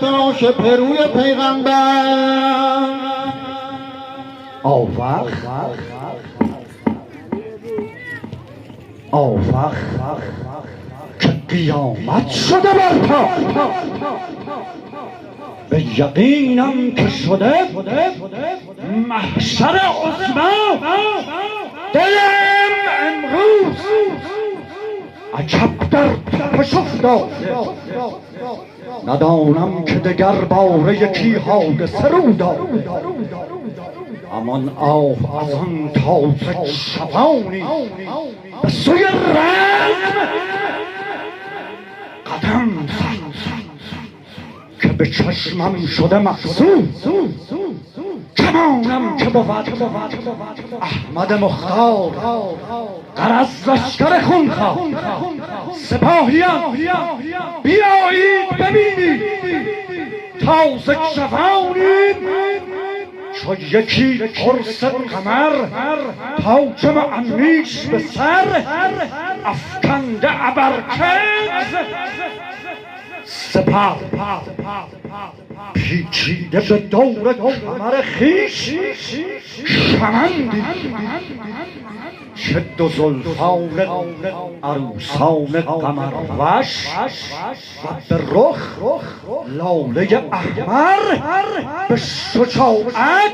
تراش پروی پیغمبر آفخ که قیامت شده برپا به یقینم که شده محشر عظما دلم امروز عجب در تپش افتاده ندانم که دگر باره یکی حادثه رو داده همان آه از آن تازه شبانی به سوی رحم قدم زد که به چشمم شده مقصود کمانم که بود احمد مختار غرض لشکر خونخوار سپاهیان بیایید ببینید تازه جوانیم چو یکی قرص قمر تاج معنیش به سر افکنده ابرکز سپر پیچیده به دور کمر خویش کمندی چه دو زلفان عروسان قمروش و به رخ لاله احمر به شجاعت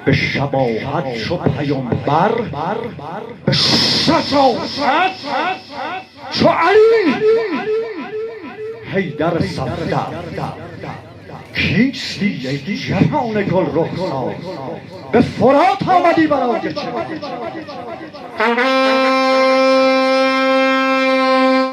به شباهت چو پیامبر به شجاعت چو علی حیدر صفدر کیستی ای جهان گل رخسار به فرات آمدی برای چه